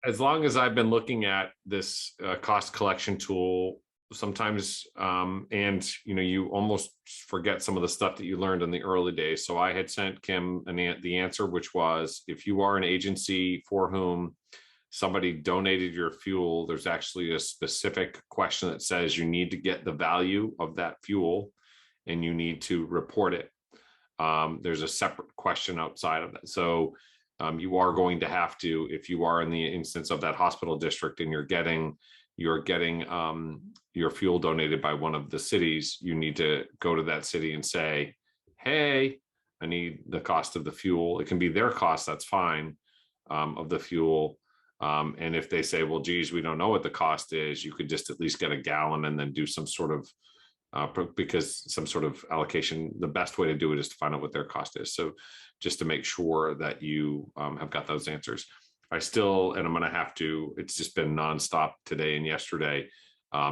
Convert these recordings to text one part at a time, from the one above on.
as long as I've been looking at this cost collection tool, sometimes, and you almost forget some of the stuff that you learned in the early days. So I had sent Kim the answer, which was, if you are an agency for whom somebody donated your fuel, there's actually a specific question that says you need to get the value of that fuel and you need to report it. There's a separate question outside of that. So you are going to have to, if you are in the instance of that hospital district and you're getting your fuel donated by one of the cities, you need to go to that city and say, hey, I need the cost of the fuel. It can be their cost, that's fine, of the fuel. And if they say, well, geez, we don't know what the cost is, you could just at least get a gallon and then do some sort of, because some sort of allocation. The best way to do it is to find out what their cost is. So just to make sure that you have got those answers. I still, and I'm going to have to, it's just been nonstop today and yesterday.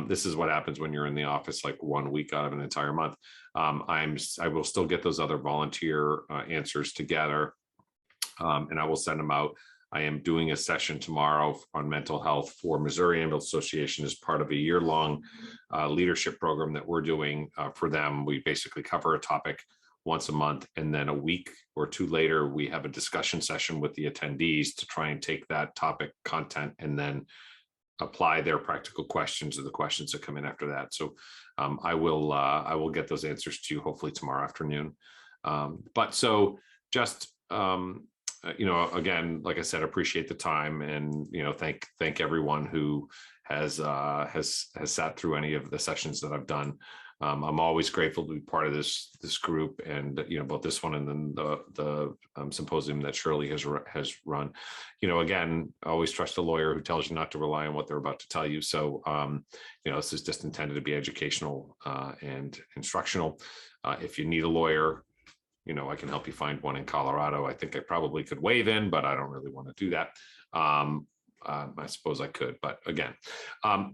This is what happens when you're in the office like 1 week out of an entire month. I will still get those other volunteer answers together, and I will send them out. I am doing a session tomorrow on mental health for Missouri Ambulance Association as part of a year-long leadership program that we're doing for them. We basically cover a topic once a month, and then a week or two later, we have a discussion session with the attendees to try and take that topic content and then apply their practical questions to the questions that come in after that. So I will get those answers to you hopefully tomorrow afternoon. But so just again, like I said, appreciate the time, and thank everyone who has sat through any of the sessions that I've done. I'm always grateful to be part of this group, and both this one and then the symposium that Shirley has run. Again, always trust a lawyer who tells you not to rely on what they're about to tell you. So this is just intended to be educational and instructional. If you need a lawyer, I can help you find one in Colorado. I think I probably could waive in, but I don't really want to do that. I suppose I could, but again,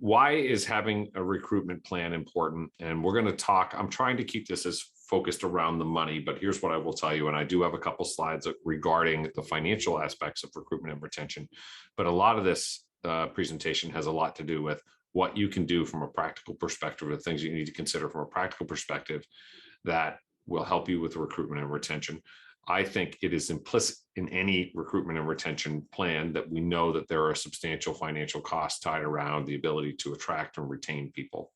why is having a recruitment plan important? And we're going to talk, I'm trying to keep this as focused around the money, but here's what I will tell you. And I do have a couple slides regarding the financial aspects of recruitment and retention, but a lot of this presentation has a lot to do with what you can do from a practical perspective, the things you need to consider from a practical perspective that will help you with recruitment and retention. I think it is implicit in any recruitment and retention plan that we know that there are substantial financial costs tied around the ability to attract and retain people.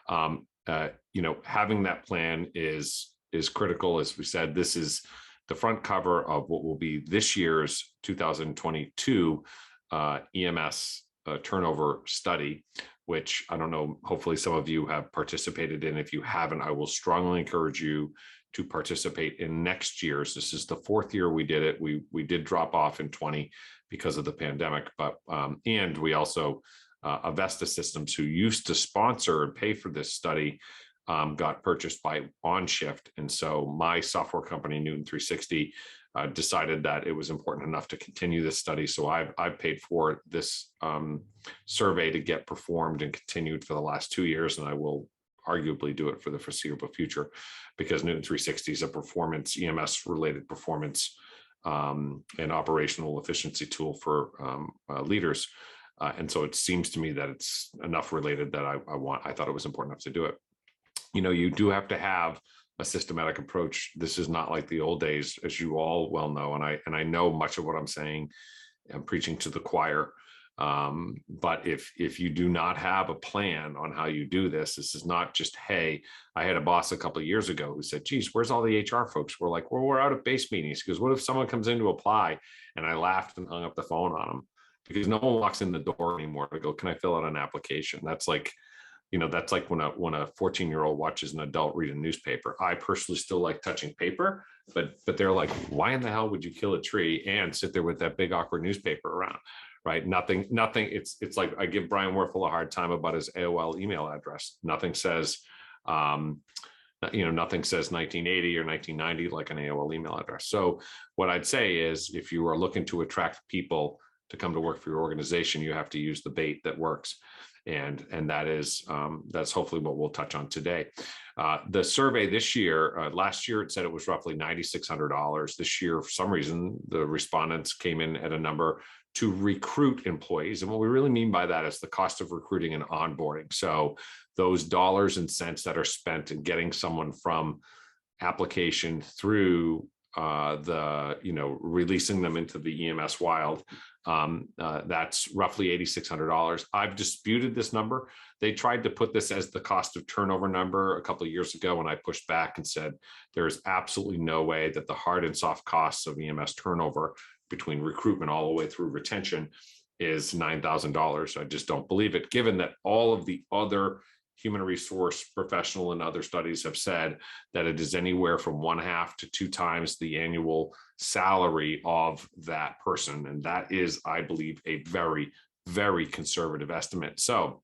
Having that plan is critical. As we said, this is the front cover of what will be this year's 2022 EMS turnover study, which I don't know, hopefully some of you have participated in. If you haven't, I will strongly encourage you to participate in next year's. This is the fourth year we did it. We did drop off in 20 because of the pandemic, but and we also Avesta Systems, who used to sponsor and pay for this study, got purchased by OnShift, and so my software company Newton 360 decided that it was important enough to continue this study. So I've paid for this survey to get performed and continued for the last 2 years, and I will arguably do it for the foreseeable future, because Newton 360 is a performance, EMS related performance and operational efficiency tool for leaders. And so it seems to me that it's enough related that I thought it was important enough to do it. You do have to have a systematic approach. This is not like the old days, as you all well know, and I know much of what I'm saying, I'm preaching to the choir. But if you do not have a plan on how you do this, this is not just, hey, I had a boss a couple of years ago who said, geez, where's all the HR folks? We're like, well, we're out of base meetings. Because what if someone comes in to apply? And I laughed and hung up the phone on them, because no one walks in the door anymore to go, can I fill out an application? That's like, that's like when a 14-year-old watches an adult read a newspaper. I personally still like touching paper, but they're like, why in the hell would you kill a tree and sit there with that big awkward newspaper around? Right? Nothing. It's like, I give Brian Werfel a hard time about his AOL email address. Nothing says, nothing says 1980 or 1990 like an AOL email address. So what I'd say is, if you are looking to attract people to come to work for your organization, you have to use the bait that works. And that is, that's hopefully what we'll touch on today. The survey this year, last year it said it was roughly $9,600. This year, for some reason, the respondents came in at a number to recruit employees. And what we really mean by that is the cost of recruiting and onboarding. So those dollars and cents that are spent in getting someone from application through releasing them into the EMS wild, that's roughly $8,600. I've disputed this number. They tried to put this as the cost of turnover number a couple of years ago, and I pushed back and said there is absolutely no way that the hard and soft costs of EMS turnover between recruitment all the way through retention is $9,000. I just don't believe it, given that all of the other human resource professional and other studies have said that it is anywhere from 1/2 to 2 times the annual salary of that person. And that is, I believe, a very, very conservative estimate. So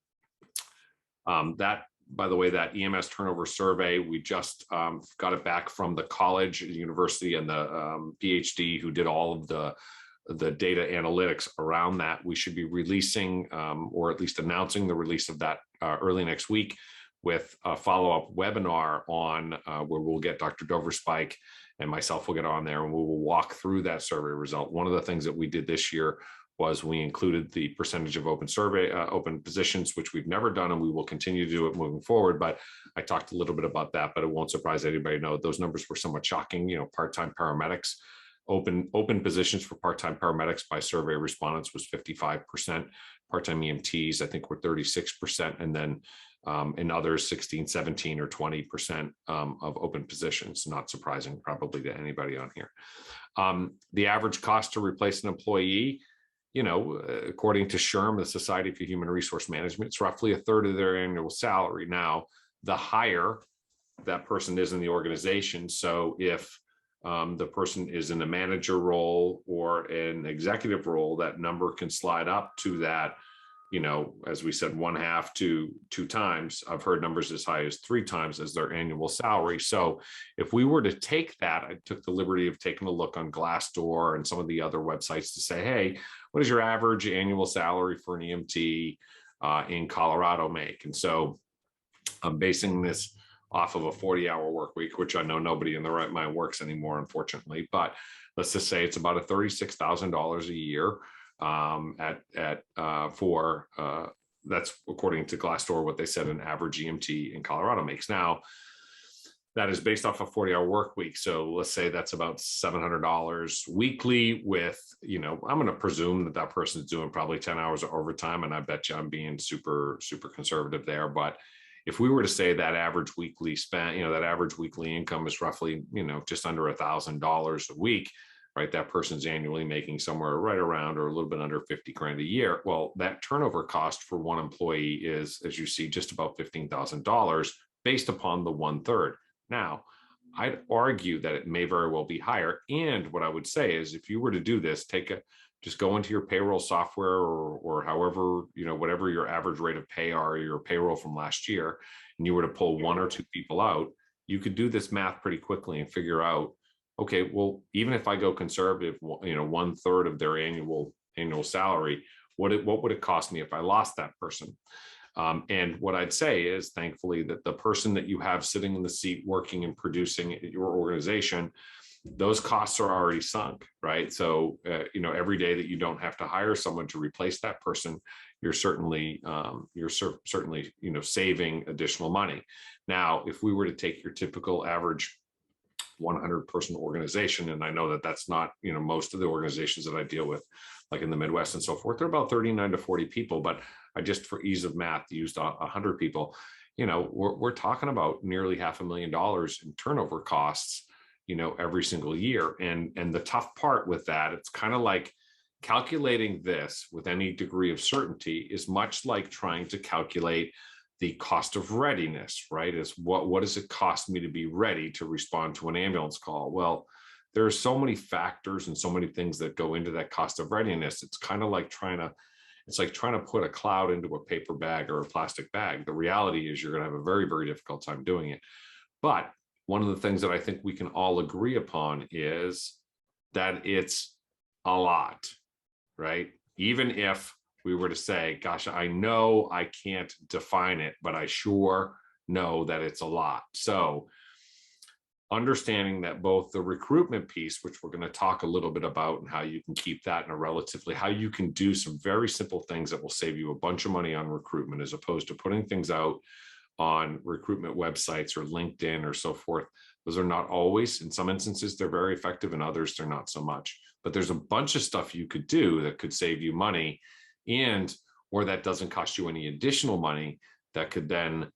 that, by the way, that EMS turnover survey, we just got it back from the college, the university, and the PhD who did all of the data analytics around that. We should be releasing or at least announcing the release of that early next week with a follow-up webinar on where we'll get Dr. Doverspike and myself will get on there, and we will walk through that survey result. One of the things that we did this year was we included the percentage of open positions, which we've never done, and we will continue to do it moving forward. But I talked a little bit about that, but it won't surprise anybody to know those numbers were somewhat shocking. Part-time paramedics, open positions for part-time paramedics by survey respondents was 55%. Part-time EMTs, I think, were 36%. And then in others, 16, 17, or 20% of open positions. Not surprising, probably, to anybody on here. The average cost to replace an employee, according to SHRM, the Society for Human Resource Management, it's roughly 1/3 of their annual salary. Now, the higher that person is in the organization, so if the person is in a manager role or an executive role, that number can slide up to that, as we said, 1/2 to 2 times. I've heard numbers as high as 3 times as their annual salary. So if we were to take that, I took the liberty of taking a look on Glassdoor and some of the other websites to say, hey, what is your average annual salary for an EMT in Colorado make? And so I'm basing this off of a 40-hour work week, which I know nobody in their right mind works anymore, unfortunately. But let's just say it's about $36,000 a year that's according to Glassdoor, what they said an average EMT in Colorado makes. Now, that is based off a 40-hour work week. So let's say that's about $700 weekly with, I'm going to presume that person is doing probably 10 hours of overtime. And I bet you I'm being super, super conservative there. But if we were to say that average weekly spend, that average weekly income is roughly, just under $1,000 a week, right? That person's annually making somewhere right around or a little bit under 50 grand a year. Well, that turnover cost for one employee is, as you see, just about $15,000 based upon the 1/3. Now, I'd argue that it may very well be higher. And what I would say is, if you were to do this, just go into your payroll software or however, whatever your average rate of pay are, your payroll from last year, and you were to pull 1 or 2 people out, you could do this math pretty quickly and figure out, okay, well, even if I go conservative, 1/3 of their annual salary, what would it cost me if I lost that person? And what I'd say is, thankfully, that the person that you have sitting in the seat working and producing at your organization, those costs are already sunk, right? So, every day that you don't have to hire someone to replace that person, you're certainly saving additional money. Now, if we were to take your typical average 100-person organization, and I know that that's not, most of the organizations that I deal with, like in the Midwest and so forth, they're about 39 to 40 people, but I just, for ease of math, used 100 people. We're talking about nearly $500,000 in turnover costs, every single year. And the tough part with that, it's kind of like calculating this with any degree of certainty is much like trying to calculate the cost of readiness, right? Is what does it cost me to be ready to respond to an ambulance call? Well, there are so many factors and so many things that go into that cost of readiness. It's kind of like trying to put a cloud into a paper bag or a plastic bag. The reality is you're going to have a very, very difficult time doing it. But one of the things that I think we can all agree upon is that it's a lot, right? Even if we were to say, gosh, I know I can't define it, but I sure know that it's a lot. So understanding that both the recruitment piece, which we're going to talk a little bit about, and how you can keep that in a relatively, how you can do some very simple things that will save you a bunch of money on recruitment, as opposed to putting things out on recruitment websites or LinkedIn or so forth. Those are not always, in some instances, they're very effective, and others they're not so much. But there's a bunch of stuff you could do that could save you money, and or that doesn't cost you any additional money, that could then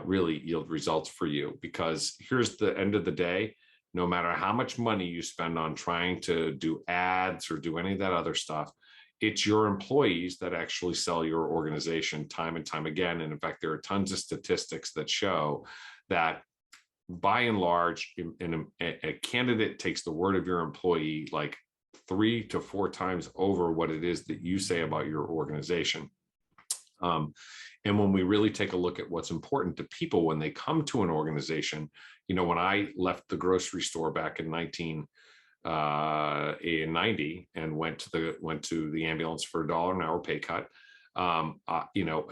really yield results for you. Because here's the end of the day, no matter how much money you spend on trying to do ads or do any of that other stuff, it's your employees that actually sell your organization time and time again. And in fact, there are tons of statistics that show that by and large, a candidate takes the word of your employee like 3 to 4 times over what it is that you say about your organization. And when we really take a look at what's important to people when they come to an organization, when I left the grocery store back in 1990 and went to the ambulance for $1 an hour pay cut,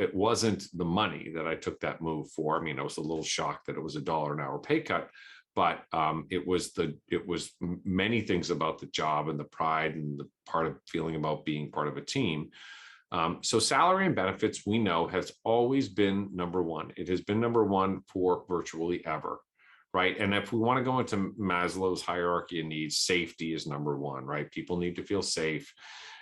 it wasn't the money that I took that move for. I mean, I was a little shocked that it was $1 an hour pay cut, but it was many things about the job and the pride and the part of feeling about being part of a team. So salary and benefits, we know, has always been number one. It has been number one for virtually ever, right? And if we want to go into Maslow's hierarchy of needs, safety is number one, right? People need to feel safe.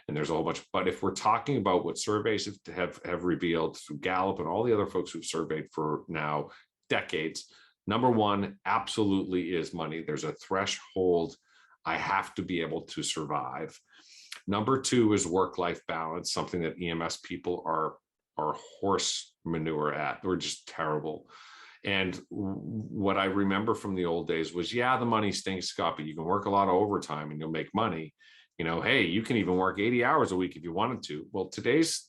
And there's a whole bunch. But if we're talking about what surveys have revealed through Gallup and all the other folks who've surveyed for now decades, number one absolutely is money. There's a threshold. I have to be able to survive. Number two is work-life balance, something that EMS people are horse manure at. We're just terrible. And what I remember from the old days was, yeah, the money stinks, Scott, but you can work a lot of overtime and you'll make money. Hey, you can even work 80 hours a week if you wanted to. Well, today's,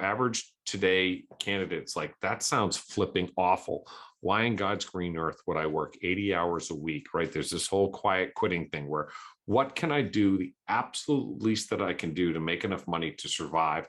average today candidates, like, that sounds flipping awful. Why in God's green earth would I work 80 hours a week, right? There's this whole quiet quitting thing where, what can I do, the absolute least that I can do to make enough money to survive?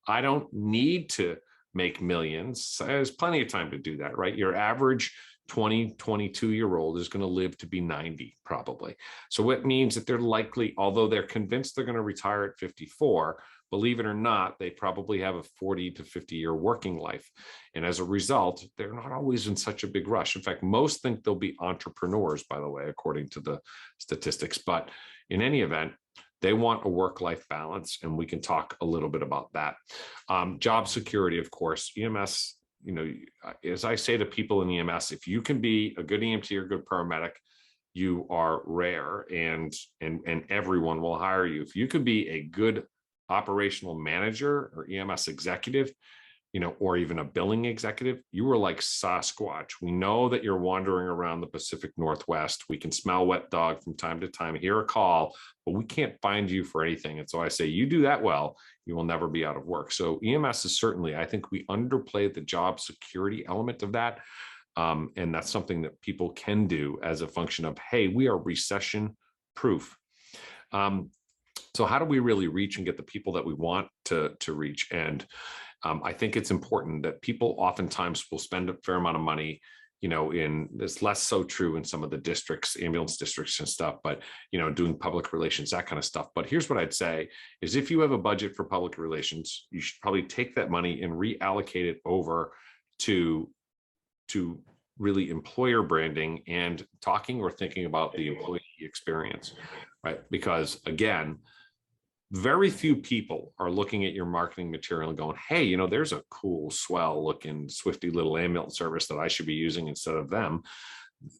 I don't need to make millions. There's plenty of time to do that, right? Your average 20, 22-year-old is going to live to be 90 probably. So it means that they're likely, although they're convinced they're going to retire at 54, believe it or not, they probably have a 40 to 50-year working life. And as a result, they're not always in such a big rush. In fact, most think they'll be entrepreneurs, by the way, according to the statistics. But in any event, they want a work-life balance, and we can talk a little bit about that. Job security, of course, EMS, as I say to people in EMS, if you can be a good EMT or good paramedic, you are rare, and everyone will hire you. If you could be a good operational manager or EMS executive, or even a billing executive, you were like Sasquatch. We know that you're wandering around the Pacific Northwest. We can smell wet dog from time to time, hear a call, but we can't find you for anything. And so I say, you do that well, you will never be out of work. So EMS is certainly, I think we underplay the job security element of that. And that's something that people can do as a function of, hey, we are recession proof. So how do we really reach and get the people that we want to reach? And I think it's important that people oftentimes will spend a fair amount of money, in this, less so true in some of the districts, ambulance districts and stuff, but, doing public relations, that kind of stuff. But here's what I'd say is, if you have a budget for public relations, you should probably take that money and reallocate it over to really employer branding and talking or thinking about the employee experience, right? Because again, very few people are looking at your marketing material and going, hey, there's a cool, swell looking, swifty little ambulance service that I should be using instead of them.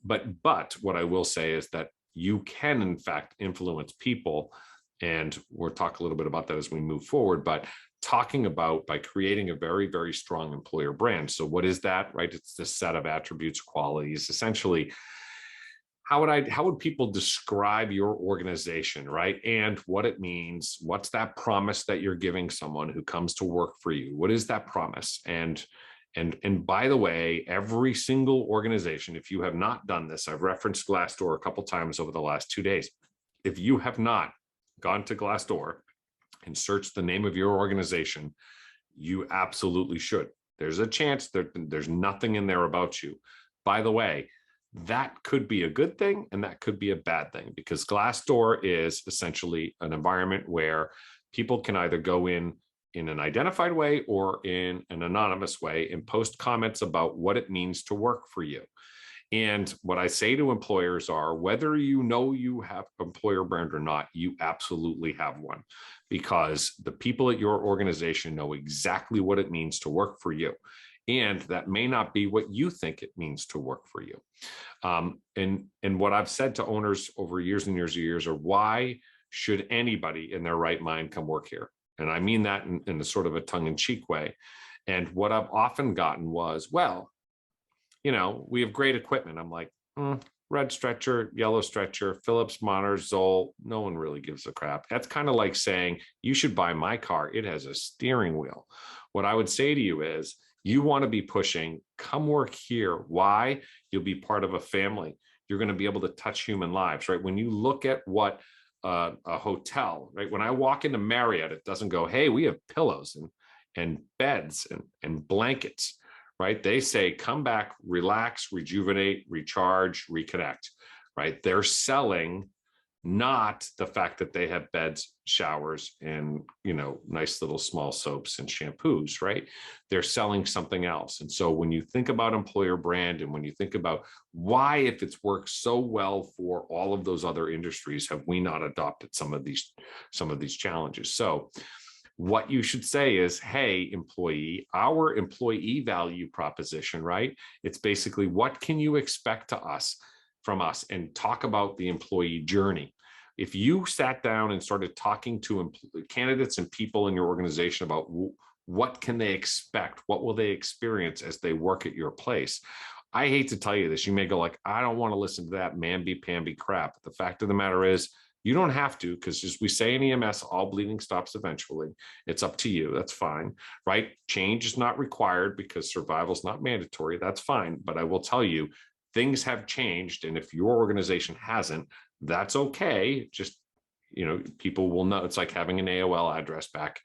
But what I will say is that you can, in fact, influence people. And we'll talk a little bit about that as we move forward, but talking about by creating a very, very strong employer brand. So what is that, right? It's this set of attributes, qualities, essentially. How would people describe your organization, right? And what it means, what's that promise that you're giving someone who comes to work for you? What is that promise? And by the way, every single organization, if you have not done this, I've referenced Glassdoor a couple times over the last 2 days. If you have not gone to Glassdoor and searched the name of your organization, you absolutely should. There's a chance that there's nothing in there about you. By the way, that could be a good thing and that could be a bad thing, because Glassdoor is essentially an environment where people can either go in an identified way or in an anonymous way and post comments about what it means to work for you. And what I say to employers are, whether you know you have employer brand or not, you absolutely have one, because the people at your organization know exactly what it means to work for you. And that may not be what you think it means to work for you. And what I've said to owners over years and years and years are, why should anybody in their right mind come work here? And I mean that in a sort of a tongue-in-cheek way. And what I've often gotten was, well, we have great equipment. I'm like, red stretcher, yellow stretcher, Phillips monitors, Zoll. No one really gives a crap. That's kind of like saying, you should buy my car. It has a steering wheel. What I would say to you is, you want to be pushing, come work here. Why? You'll be part of a family. You're going to be able to touch human lives, right? When you look at what a hotel, right? When I walk into Marriott, it doesn't go, hey, we have pillows and beds and blankets. Right? They say, come back, relax, rejuvenate, recharge, reconnect, right? They're selling not the fact that they have beds, showers, and, nice little small soaps and shampoos, right? They're selling something else. And so when you think about employer brand, and when you think about why, if it's worked so well for all of those other industries, have we not adopted some of these challenges? So what you should say is, hey, employee, our employee value proposition, right? It's basically, what can you expect from us, and talk about the employee journey. If you sat down and started talking to candidates and people in your organization about what can they expect, what will they experience as they work at your place, I hate to tell you this, you may go like, I don't want to listen to that mamby-pamby crap. The fact of the matter is, you don't have to, because as we say in EMS, all bleeding stops eventually. It's up to you. That's fine, right? Change is not required because survival is not mandatory. That's fine. But I will tell you, things have changed. And if your organization hasn't, that's okay. Just, people will know. It's like having an AOL address back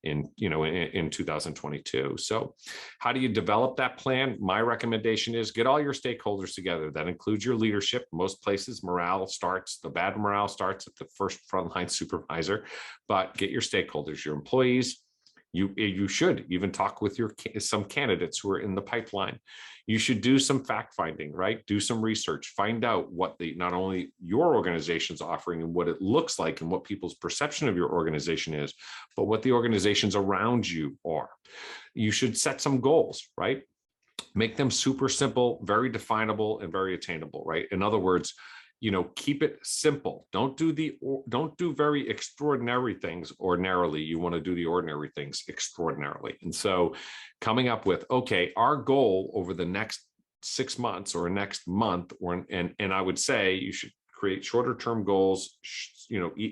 in 2022. So how do you develop that plan? My recommendation is, get all your stakeholders together. That includes your leadership. Most places, the bad morale starts at the first frontline supervisor, but get your stakeholders, your employees. You should even talk with some candidates who are in the pipeline. You should do some fact finding, right? Do some research, find out what not only your organization's offering and what it looks like and what people's perception of your organization is, but what the organizations around you are. You should set some goals, right? Make them super simple, very definable, and very attainable, right? In other words, keep it simple. Don't do very extraordinary things ordinarily. You want to do the ordinary things extraordinarily. And so coming up with, okay, our goal over the next 6 months or next month, and I would say you should create shorter term goals,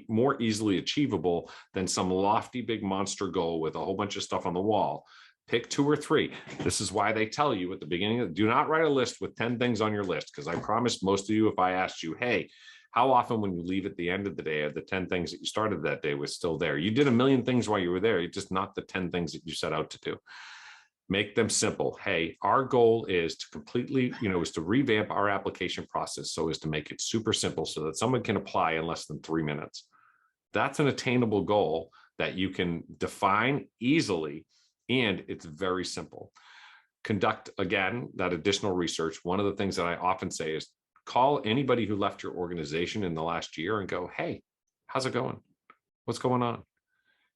more easily achievable than some lofty big monster goal with a whole bunch of stuff on the wall. Pick 2 or 3. This is why they tell you at the beginning, do not write a list with 10 things on your list, because I promise most of you, if I asked you, hey, how often when you leave at the end of the day are the 10 things that you started that day was still there? You did a million things while you were there. It's just not the 10 things that you set out to do. Make them simple. Hey, our goal is to completely, is to revamp our application process so as to make it super simple so that someone can apply in less than 3 minutes. That's an attainable goal that you can define easily. And it's very simple. Conduct, again, that additional research. One of the things that I often say is, call anybody who left your organization in the last year and go, hey, how's it going? What's going on?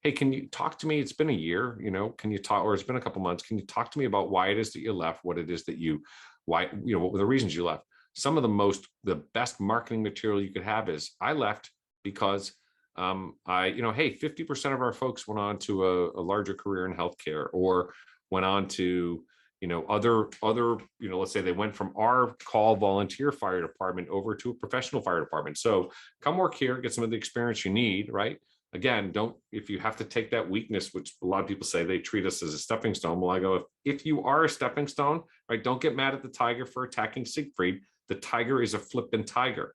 Hey, can you talk to me? It's been a year, can you talk, or it's been a couple months. Can you talk to me about why it is that you left? What it is that what were the reasons you left? Some of the best marketing material you could have is, I left because hey, 50% of our folks went on to a larger career in healthcare, or went on to, other, let's say they went from our call volunteer fire department over to a professional fire department. So come work here, get some of the experience you need, right? Again, if you have to take that weakness, which a lot of people say they treat us as a stepping stone. Well, I go, if you are a stepping stone, right, don't get mad at the tiger for attacking Siegfried. The tiger is a flippin' tiger.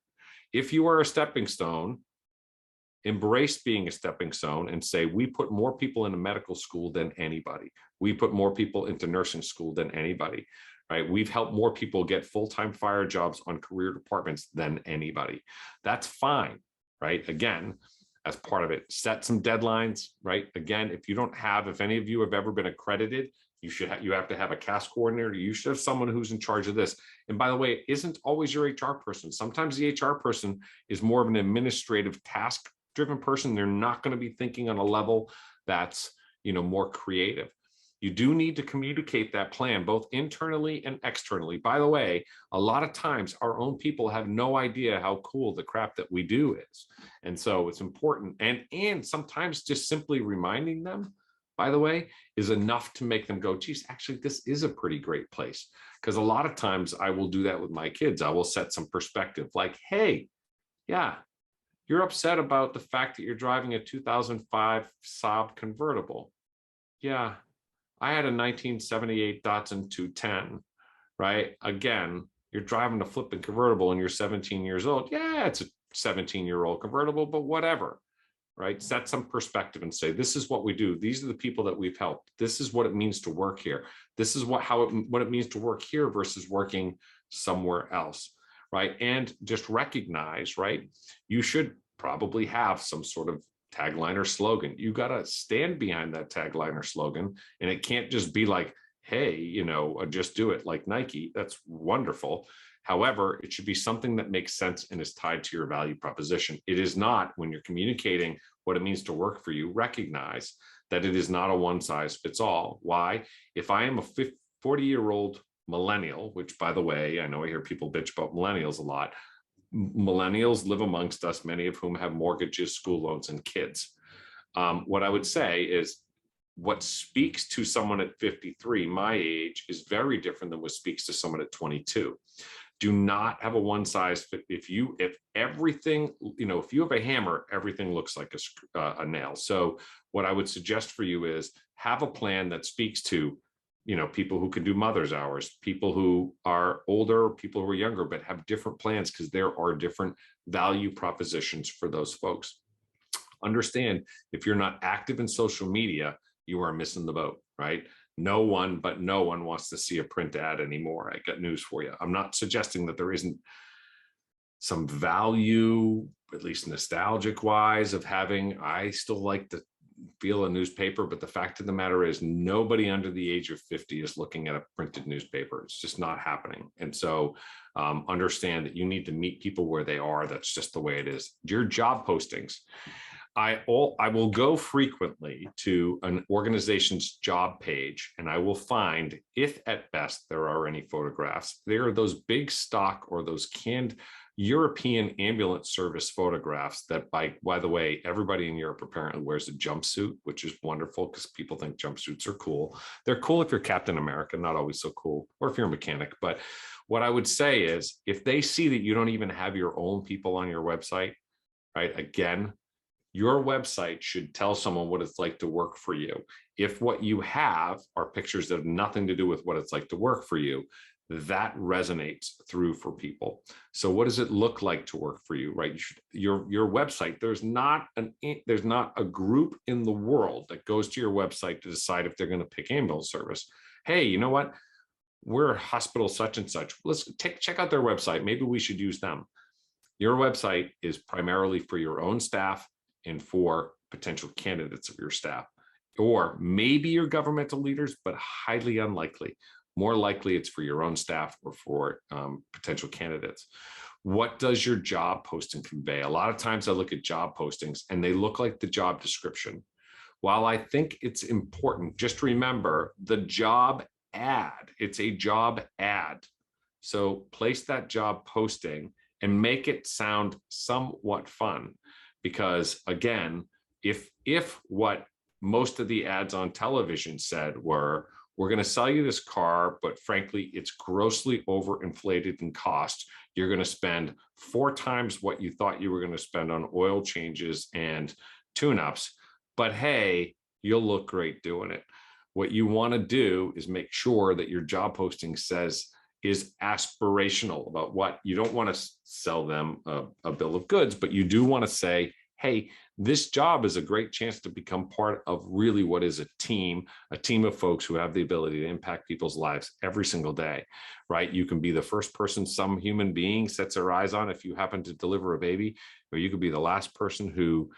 If you are a stepping stone, embrace being a stepping stone and say, we put more people into medical school than anybody. We put more people into nursing school than anybody, right? We've helped more people get full-time fire jobs on career departments than anybody. That's fine, right? Again, as part of it, set some deadlines, right? Again, if any of you have ever been accredited, you have to have a CAS coordinator. You should have someone who's in charge of this. And by the way, it isn't always your HR person. Sometimes the HR person is more of an administrative task driven person. They're not going to be thinking on a level that's, more creative. You do need to communicate that plan both internally and externally. By the way, a lot of times our own people have no idea how cool the crap that we do is. And so it's important. And sometimes just simply reminding them, by the way, is enough to make them go, geez, actually, this is a pretty great place. Because a lot of times I will do that with my kids. I will set some perspective like, hey, yeah, you're upset about the fact that you're driving a 2005 Saab convertible. Yeah, I had a 1978 Datsun 210, right? Again, you're driving a flipping convertible and you're 17 years old. Yeah, it's a 17-year-old convertible, but whatever, right? Set some perspective and say, this is what we do. These are the people that we've helped. This is what it means to work here. This is what it means to work here versus working somewhere else, right? And just recognize, right? You should probably have some sort of tagline or slogan. You got to stand behind that tagline or slogan. And it can't just be like, hey, just do it like Nike. That's wonderful. However, it should be something that makes sense and is tied to your value proposition. It is not, when you're communicating what it means to work for you, recognize that it is not a one size fits all. Why? If I am a 40-year-old millennial, which by the way, I know I hear people bitch about millennials a lot. Millennials live amongst us, many of whom have mortgages, school loans, and kids. What I would say is what speaks to someone at 53, my age, is very different than what speaks to someone at 22. Do not have a one size fit. If everything, if you have a hammer, everything looks like a nail. So what I would suggest for you is have a plan that speaks to people who can do mother's hours, people who are older, people who are younger, but have different plans because there are different value propositions for those folks. Understand, if you're not active in social media, you are missing the boat, right? No one wants to see a print ad anymore. I got news for you. I'm not suggesting that there isn't some value, at least nostalgic wise, of having, I still like to feel a newspaper, but the fact of the matter is nobody under the age of 50 is looking at a printed newspaper. It's just not happening. And so understand that you need to meet people where they are. That's just the way it is. Your job postings. I will go frequently to an organization's job page and I will find, if at best there are any photographs, there are those big stock or those canned European ambulance service photographs that, by the way, everybody in Europe apparently wears a jumpsuit, which is wonderful because people think jumpsuits are cool. They're cool if you're Captain America, not always so cool, or if you're a mechanic. But what I would say is if they see that you don't even have your own people on your website, right? Again, your website should tell someone what it's like to work for you. If what you have are pictures that have nothing to do with what it's like to work for you, that resonates through for people. So what does it look like to work for you, right? Your website, there's not a group in the world that goes to your website to decide if they're going to pick ambulance service. Hey, you know what? We're hospital such and such. Let's check out their website. Maybe we should use them. Your website is primarily for your own staff and for potential candidates of your staff, or maybe your governmental leaders, but highly unlikely. More likely it's for your own staff or for potential candidates. What does your job posting convey? A lot of times I look at job postings and they look like the job description. While I think it's important, just remember the job ad, it's a job ad. So place that job posting and make it sound somewhat fun. Because again, if what most of the ads on television said were, we're going to sell you this car, but frankly, it's grossly overinflated in cost. You're going to spend 4 times what you thought you were going to spend on oil changes and tune-ups, but hey, you'll look great doing it. What you want to do is make sure that your job posting is aspirational about what you don't want to sell them a bill of goods, but you do want to say, hey, this job is a great chance to become part of really what is a team of folks who have the ability to impact people's lives every single day, right? You can be the first person some human being sets their eyes on if you happen to deliver a baby, or you could be the last person who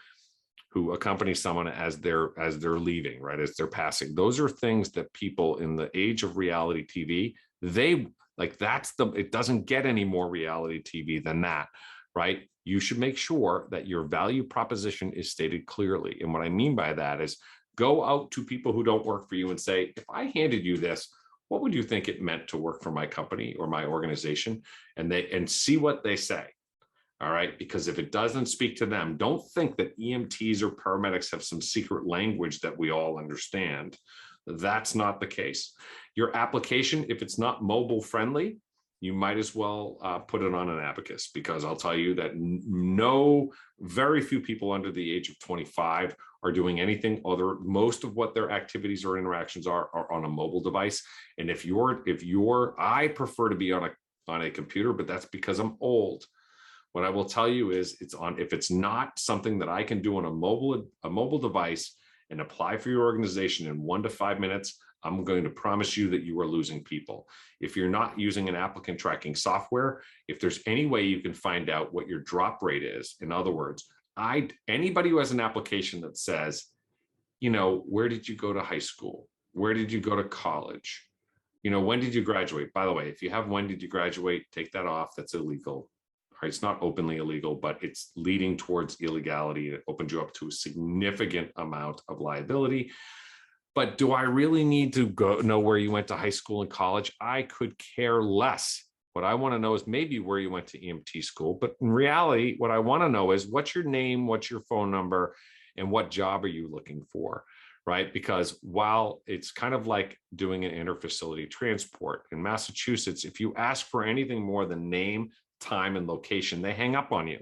accompanies someone as they're leaving, right, as they're passing. Those are things that people in the age of reality TV, they like, it doesn't get any more reality TV than that, right? You should make sure that your value proposition is stated clearly. And what I mean by that is, go out to people who don't work for you and say, if I handed you this, what would you think it meant to work for my company or my organization? And see what they say. All right, because if it doesn't speak to them, don't think that EMTs or paramedics have some secret language that we all understand. That's not the case. Your application, if it's not mobile friendly, you might as well put it on an abacus, because I'll tell you that very few people under the age of 25 are doing anything other. Most of what their activities or interactions are on a mobile device. And I prefer to be on a computer, but that's because I'm old. What I will tell you is, if it's not something that I can do on a mobile device and apply for your organization in 1 to 5 minutes, I'm going to promise you that you are losing people. If you're not using an applicant tracking software, if there's any way you can find out what your drop rate is, in other words, anybody who has an application that says, where did you go to high school? Where did you go to college? When did you graduate? By the way, if you have when did you graduate, take that off. That's illegal. Right? It's not openly illegal, but it's leading towards illegality. It opens you up to a significant amount of liability. But do I really need to know where you went to high school and college? I could care less. What I want to know is maybe where you went to EMT school. But in reality, what I want to know is, what's your name, what's your phone number, and what job are you looking for? Right? Because while it's kind of like doing an interfacility transport in Massachusetts, if you ask for anything more than name, time, and location, they hang up on you,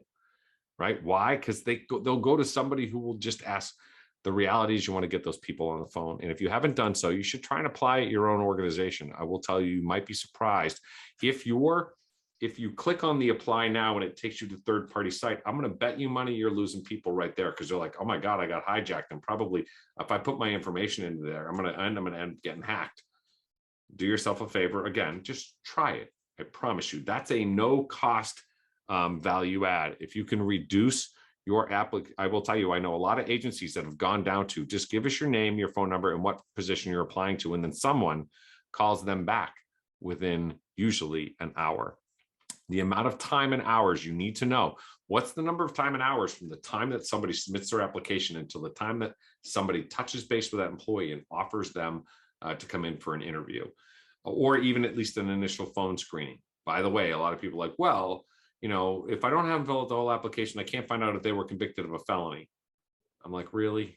right? Why? Because they'll go to somebody who will just ask. The reality is, you want to get those people on the phone. And if you haven't done so, you should try and apply at your own organization. I will tell you, you might be surprised. If you click on the apply now and it takes you to third-party site, I'm going to bet you money you're losing people right there, because they're like, oh my God, I got hijacked. And probably if I put my information into there, I'm going to end up getting hacked. Do yourself a favor. Again, just try it. I promise you, that's a no cost value add. If you can reduce your I will tell you, I know a lot of agencies that have gone down to just give us your name, your phone number, and what position you're applying to. And then someone calls them back within usually an hour. The amount of time and hours you need to know. What's the number of time and hours from the time that somebody submits their application until the time that somebody touches base with that employee and offers them to come in for an interview, or even at least an initial phone screening? By the way, a lot of people are like, well, if I don't have the whole application, I can't find out if they were convicted of a felony. I'm like, really?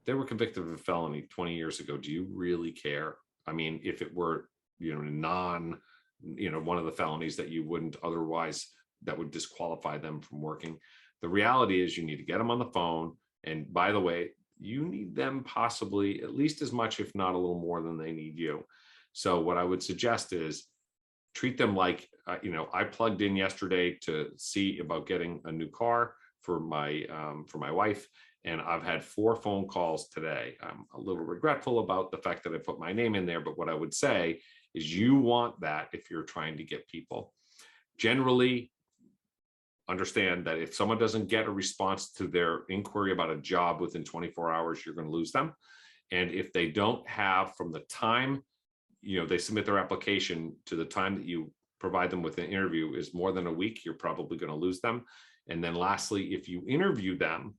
They were convicted of a felony 20 years ago. Do you really care? I mean, if it were, one of the felonies that you wouldn't otherwise, that would disqualify them from working. The reality is, you need to get them on the phone. And by the way, you need them possibly at least as much, if not a little more, than they need you. So what I would suggest is, treat them like, I plugged in yesterday to see about getting a new car for my wife, and I've had 4 phone calls today. I'm a little regretful about the fact that I put my name in there, but what I would say is, you want that if you're trying to get people. Generally, understand that if someone doesn't get a response to their inquiry about a job within 24 hours, you're going to lose them. And if they don't have, from the time they submit their application to the time that you provide them with an interview, is more than a week, you're probably going to lose them. And then lastly, if you interview them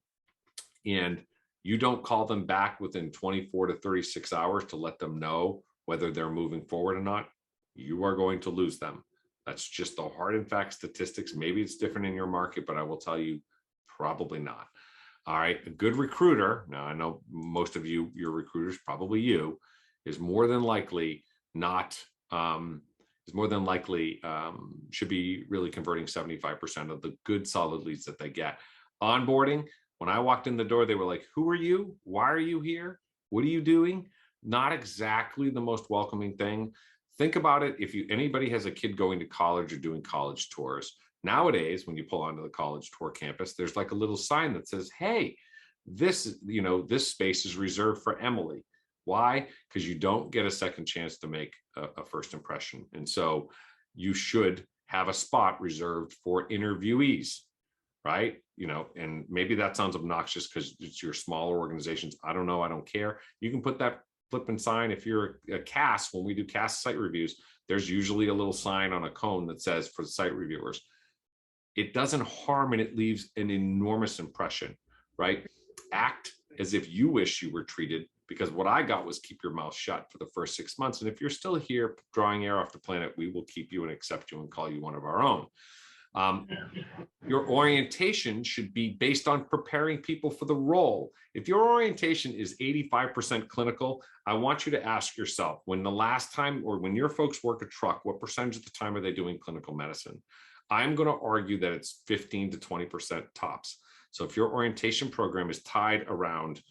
and you don't call them back within 24 to 36 hours to let them know whether they're moving forward or not, you are going to lose them. That's just the hard and fact statistics. Maybe it's different in your market, but I will tell you, probably not. All right. A good recruiter, now I know most of you, your recruiters, probably you, is more than likely should be really converting 75% of the good solid leads that they get. Onboarding, when I walked in the door, they were like, who are you? Why are you here? What are you doing? Not exactly the most welcoming thing. Think about it. If anybody has a kid going to college or doing college tours, Nowadays, when you pull onto the college tour campus, there's like a little sign that says, hey, this, this space is reserved for Emily. Why? Because you don't get a second chance to make a first impression. And so you should have a spot reserved for interviewees, right? And maybe that sounds obnoxious because it's your smaller organizations. I don't know. I don't care. You can put that flipping sign. If you're a CAS, when we do CAS site reviews, there's usually a little sign on a cone that says for the site reviewers. It doesn't harm and it leaves an enormous impression, right? Act as if you wish you were treated, because what I got was keep your mouth shut for the first 6 months. And if you're still here drawing air off the planet, we will keep you and accept you and call you one of our own. Your orientation should be based on preparing people for the role. If your orientation is 85% clinical, I want you to ask yourself, when the last time, or when your folks work a truck, what percentage of the time are they doing clinical medicine? I'm going to argue that it's 15 to 20% tops. So if your orientation program is tied around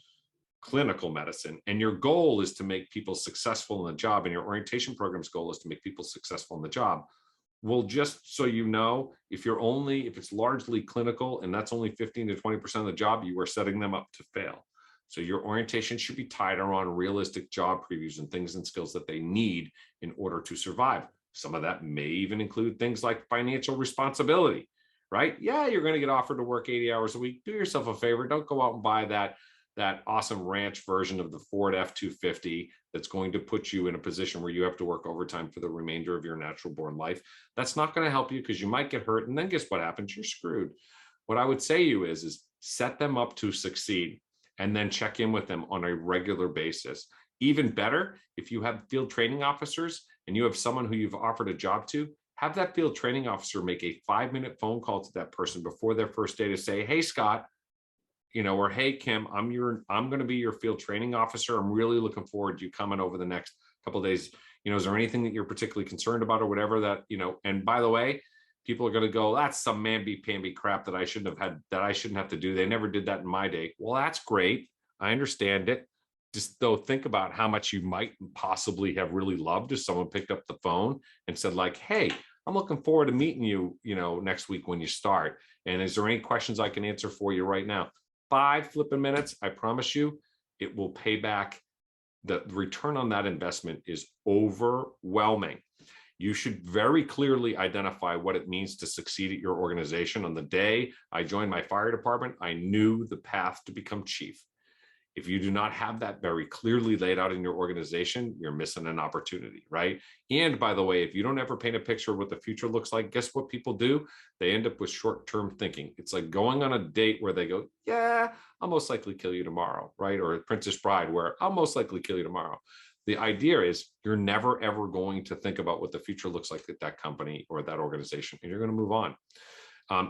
clinical medicine and your goal is to make people successful in the job, and your orientation program's goal is to make people successful in the job, well, just so you know, if it's largely clinical and that's only 15 to 20% of the job, you are setting them up to fail. So your orientation should be tied around realistic job previews and things and skills that they need in order to survive. Some of that may even include things like financial responsibility, right? Yeah, you're going to get offered to work 80 hours a week. Do yourself a favor. Don't go out and buy that awesome ranch version of the Ford F-250 that's going to put you in a position where you have to work overtime for the remainder of your natural born life. That's not going to help you because you might get hurt. And then guess what happens? You're screwed. What I would say to you is set them up to succeed and then check in with them on a regular basis. Even better, if you have field training officers and you have someone who you've offered a job to, have that field training officer make a 5-minute phone call to that person before their first day to say, hey, Scott, or hey, Kim, I'm going to be your field training officer. I'm really looking forward to you coming over the next couple of days. Is there anything that you're particularly concerned about or whatever that, and by the way, people are going to go, that's some mamby-pamby crap that I shouldn't have to do. They never did that in my day. Well, that's great. I understand it. Just though, think about how much you might possibly have really loved if someone picked up the phone and said like, hey, I'm looking forward to meeting you, next week when you start. And is there any questions I can answer for you right now? 5 flipping minutes, I promise you, it will pay back. The return on that investment is overwhelming. You should very clearly identify what it means to succeed at your organization. On the day I joined my fire department, I knew the path to become chief. If you do not have that very clearly laid out in your organization, you're missing an opportunity, right? And by the way, if you don't ever paint a picture of what the future looks like, guess what people do? They end up with short-term thinking. It's like going on a date where they go, yeah, I'll most likely kill you tomorrow, right? Or Princess Bride, where I'll most likely kill you tomorrow. The idea is you're never, ever going to think about what the future looks like at that company or that organization, and you're going to move on.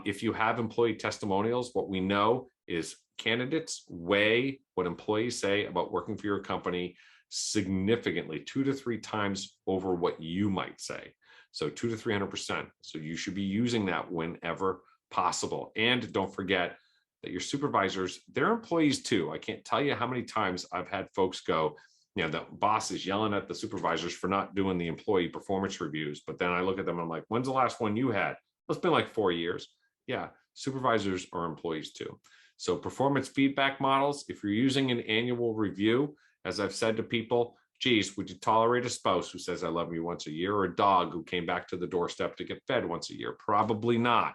If you have employee testimonials, what we know is candidates weigh what employees say about working for your company significantly, 2 to 3 times over what you might say. So 200 to 300%. So you should be using that whenever possible. And don't forget that your supervisors, they're employees too. I can't tell you how many times I've had folks go, the boss is yelling at the supervisors for not doing the employee performance reviews. But then I look at them and I'm like, when's the last one you had? It's been like 4 years. Yeah, supervisors are employees too. So performance feedback models, if you're using an annual review, as I've said to people, geez, would you tolerate a spouse who says I love you once a year, or a dog who came back to the doorstep to get fed once a year? Probably not.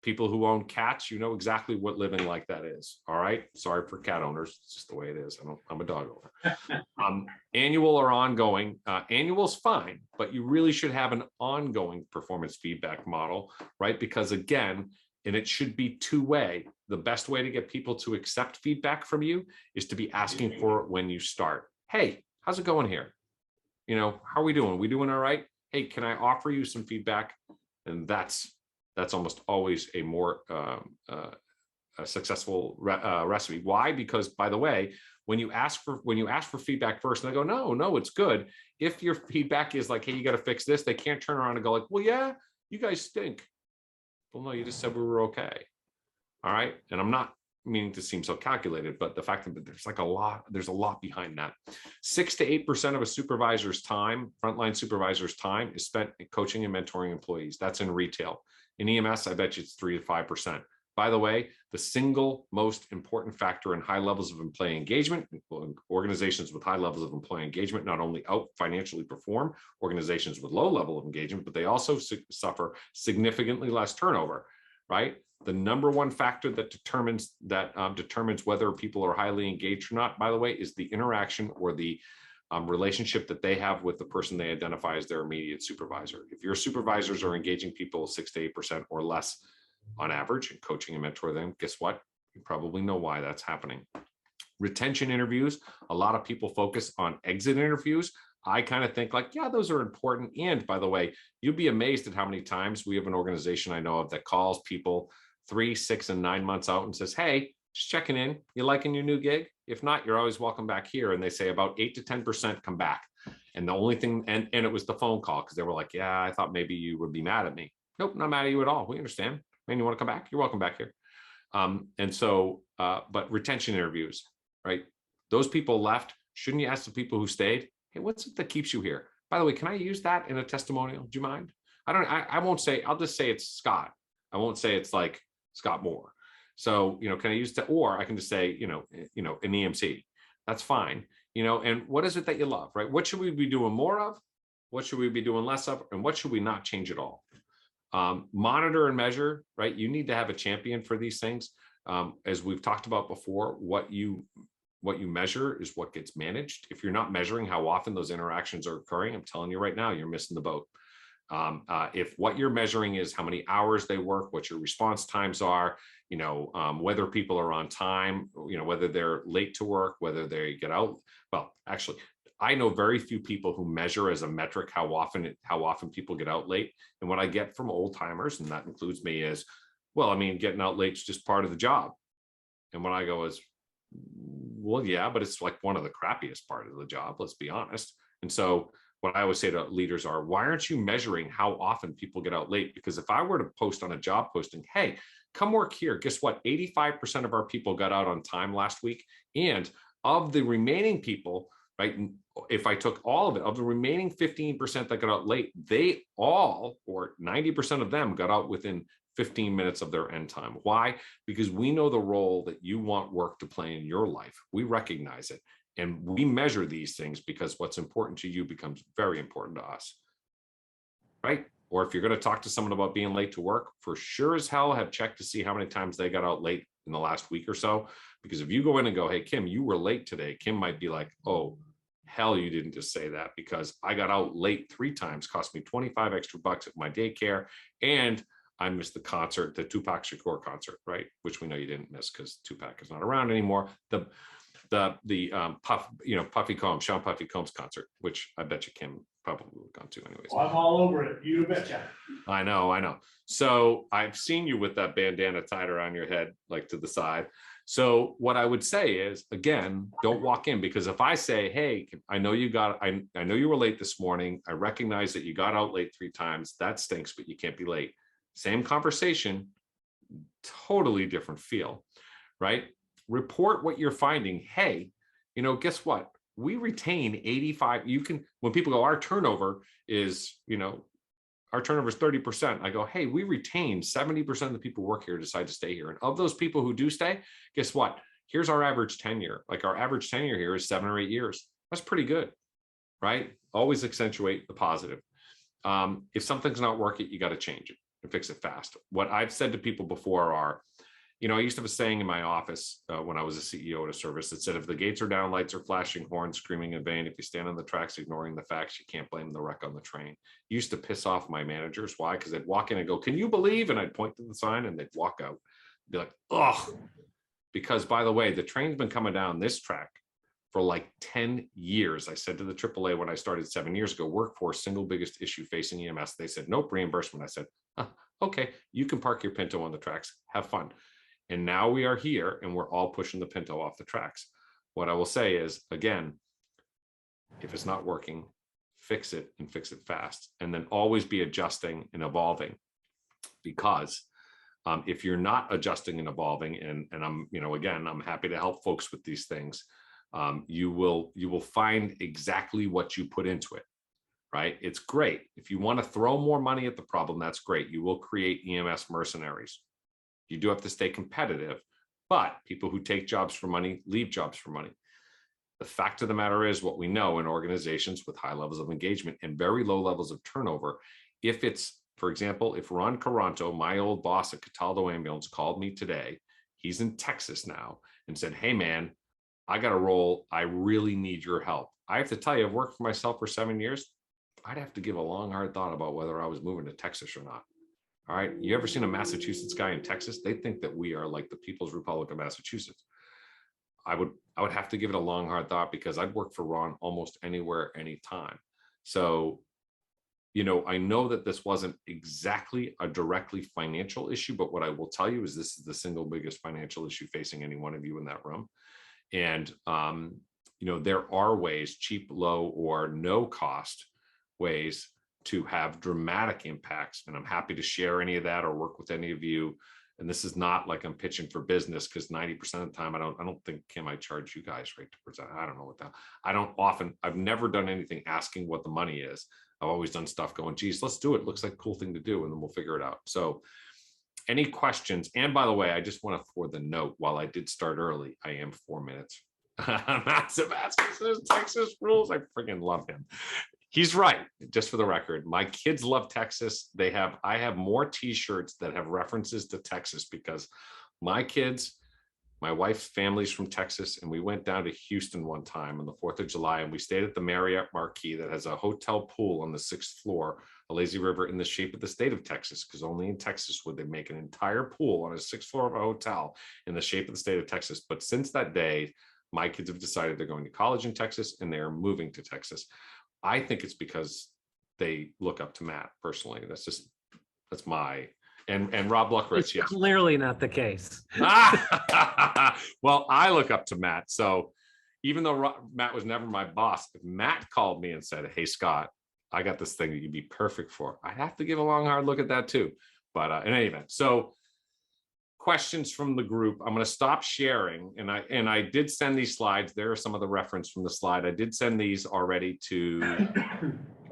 People who own cats, you know exactly what living like that is. All right. Sorry for cat owners. It's just the way it is. I'm a dog owner. Annual or ongoing. Annual's fine, but you really should have an ongoing performance feedback model, right? Because again, and it should be two-way. The best way to get people to accept feedback from you is to be asking for it when you start. Hey, how's it going here? How are we doing? We doing all right? Hey, can I offer you some feedback? And that's almost always a more a successful recipe. Why? Because by the way, when you ask for feedback first, and they go, no, it's good. If your feedback is like, hey, you got to fix this, they can't turn around and go like, well, yeah, you guys stink. Well, no, you just said we were okay. All right. And I'm not meaning to seem so calculated, but the fact that there's a lot behind that. 6 to 8% of a supervisor's time, frontline supervisor's time, is spent coaching and mentoring employees. That's in retail. In EMS, I bet you it's 3 to 5%. By the way, the single most important factor in high levels of employee engagement, organizations with high levels of employee engagement not only out financially perform organizations with low level of engagement, but they also suffer significantly less turnover, right? The number one factor that determines whether people are highly engaged or not, by the way, is the interaction or the relationship that they have with the person they identify as their immediate supervisor. If your supervisors are engaging people 6 to 8% or less on average and coaching and mentor them, guess what? You probably know why that's happening. Retention interviews, a lot of people focus on exit interviews. I kind of think like, yeah, those are important. And by the way, you'd be amazed at how many times we have an organization I know of that calls people 3, 6, and 9 months out and says, hey, just checking in. You liking your new gig? If not, you're always welcome back here. And they say about 8 to 10% come back. And the only thing, and it was the phone call, because they were like, yeah, I thought maybe you would be mad at me. Nope, not mad at you at all. We understand. Man, you want to come back? You're welcome back here. But retention interviews, right? Those people left. Shouldn't you ask the people who stayed, hey, what's it that keeps you here? By the way, can I use that in a testimonial? Do you mind? I won't say, I'll just say it's Scott. I won't say it's like Scott Moore. So, can I use that? Or I can just say, an EMC. That's fine. And what is it that you love, right? What should we be doing more of? What should we be doing less of? And what should we not change at all? Monitor and measure, right? You need to have a champion for these things. As we've talked about before, what you measure is what gets managed. If you're not measuring how often those interactions are occurring, I'm telling you right now, you're missing the boat. If what you're measuring is how many hours they work, what your response times are, whether people are on time, whether they're late to work, whether they get out. Well, actually, I know very few people who measure as a metric how often people get out late. And what I get from old timers, and that includes me, is, well, I mean, getting out late is just part of the job. And what I go is, well, yeah, but it's like one of the crappiest part of the job, let's be honest. And so what I always say to leaders are, why aren't you measuring how often people get out late? Because if I were to post on a job posting, hey, come work here, guess what? 85% of our people got out on time last week. And of the remaining people, right, if I took all of it, of the remaining 15% that got out late, they all, or 90% of them, got out within 15 minutes of their end time. Why? Because we know the role that you want work to play in your life. We recognize it. And we measure these things because what's important to you becomes very important to us, right? Or if you're going to talk to someone about being late to work, for sure as hell have checked to see how many times they got out late in the last week or so. Because if you go in and go, hey, Kim, you were late today, Kim might be like, oh, hell, you didn't just say that, because I got out late 3 times, cost me 25 extra bucks at my daycare, and I missed the concert, the Tupac Shakur concert, right? Which we know you didn't miss because Tupac is not around anymore. The Puffy Combs, Sean Puffy Combs concert, which I bet you Kim probably would have gone to anyways. Well, I'm all over it. You betcha. I know. So I've seen you with that bandana tied around your head, like to the side. So what I would say is, again, don't walk in, because if I say, hey, I know you were late this morning. I recognize that you got out late 3 times. That stinks, but you can't be late. Same conversation, totally different feel, right? Report what you're finding. Hey, guess what? We retain 85. When people go, our turnover is 30%. I go, hey, we retain 70% of the people who work here decide to stay here. And of those people who do stay, guess what? Here's our average tenure. Like our average tenure here is 7 or 8 years. That's pretty good, right? Always accentuate the positive. If something's not working, you got to change it and fix it fast. What I've said to people before are, I used to have a saying in my office when I was a CEO at a service that said, if the gates are down, lights are flashing, horns screaming in vain, if you stand on the tracks ignoring the facts, you can't blame the wreck on the train. It used to piss off my managers. Why? Because they'd walk in and go, can you believe? And I'd point to the sign and they'd walk out. Be like, ugh. Because by the way, the train's been coming down this track for like 10 years. I said to the AAA when I started 7 years ago, workforce, single biggest issue facing EMS. They said, nope, reimbursement. I said, okay, you can park your Pinto on the tracks. Have fun. And now we are here and we're all pushing the Pinto off the tracks. What I will say is, again, if it's not working, fix it and fix it fast. And then always be adjusting and evolving, because If you're not adjusting and evolving, and I'm, again, I'm happy to help folks with these things. You will find exactly what you put into it, right? It's great. If you want to throw more money at the problem, that's great. You will create EMS mercenaries. You do have to stay competitive, but people who take jobs for money leave jobs for money. The fact of the matter is, what we know in organizations with high levels of engagement and very low levels of turnover, if it's, for example, if Ron Caranto, my old boss at Cataldo Ambulance, called me today, he's in Texas now, and said, hey man, I got a role, I really need your help. I have to tell you, I've worked for myself for 7 years. I'd have to give a long, hard thought about whether I was moving to Texas or not. All right. You ever seen a Massachusetts guy in Texas? They think that we are like the People's Republic of Massachusetts. I would have to give it a long, hard thought, because I'd work for Ron almost anywhere, anytime. So, I know that this wasn't exactly a directly financial issue, but what I will tell you is this is the single biggest financial issue facing any one of you in that room. And, there are ways, cheap, low, or no cost ways to have dramatic impacts. And I'm happy to share any of that or work with any of you. And this is not like I'm pitching for business, because 90% of the time, I don't think, Kim, I charge you guys right to present. I don't know what that, I've never done anything asking what the money is. I've always done stuff going, geez, let's do it. Looks like a cool thing to do. And then we'll figure it out. So any questions? And by the way, I just want to forward the note, while I did start early, I am 4 minutes. Massive says Texas rules. I freaking love him. He's right. Just for the record, my kids love Texas. I have more t-shirts that have references to Texas, because my kids, my wife's family's from Texas, and we went down to Houston one time on the 4th of July, and we stayed at the Marriott Marquis that has a hotel pool on the 6th floor, a lazy river in the shape of the state of Texas, because only in Texas would they make an entire pool on a 6th floor of a hotel in the shape of the state of Texas. But since that day, my kids have decided they're going to college in Texas, and they're moving to Texas. I think it's because they look up to Matt personally. That's my, and Rob Luckrich. It's Yes. clearly not the case. Well, I look up to Matt. So even though Matt was never my boss, if Matt called me and said, hey, Scott, I got this thing that you'd be perfect for, I'd have to give a long, hard look at that too. But in any event, so questions from the group. I'm going to stop sharing, and I did send these slides. There are some of the reference from the slide. I did send these already to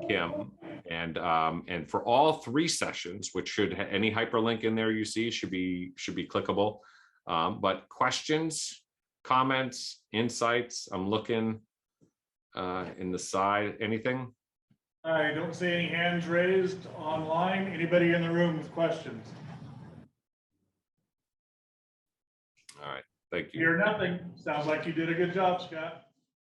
Kim, and for all 3 sessions, which should any hyperlink in there you see should be clickable. But questions, comments, insights. I'm looking in the side. Anything? I don't see any hands raised online. Anybody in the room with questions? All right. Thank you. Hear nothing. Sounds like you did a good job, Scott.